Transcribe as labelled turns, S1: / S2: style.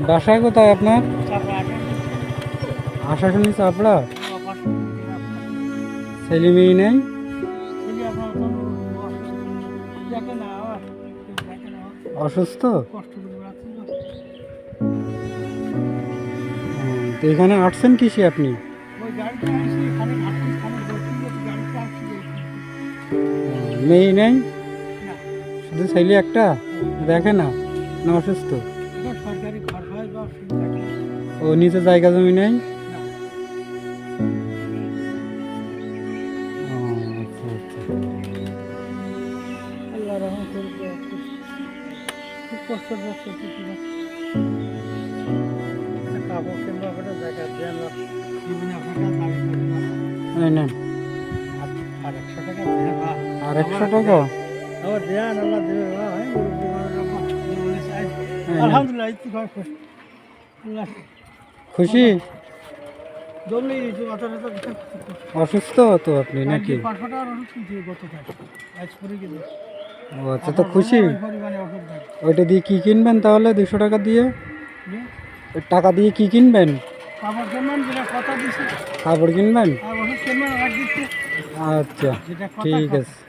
S1: বাসায় কোথায় আপনার? আশাশুনি চাপড়া। ছেলে মেয়ে নেই? অসুস্থ? তো এখানে আসছেন কিসে আপনি? মেয়ে নেই, শুধু ছেলে একটা? দেখে না, না অসুস্থ? ও নিচে জায়গা জমি নেই? ও আচ্ছা আচ্ছা। এই নেন। আর 100 টাকা? খুশি? অসুস্থ তো আপনি নাকি? ও আচ্ছা, তো খুশি? ওইটা দিয়ে কি কিনবেন তাহলে 200 টাকা দিয়ে? ওই টাকা দিয়ে কি কিনবেন? কাপড় কিনবেন? আচ্ছা, ঠিক আছে।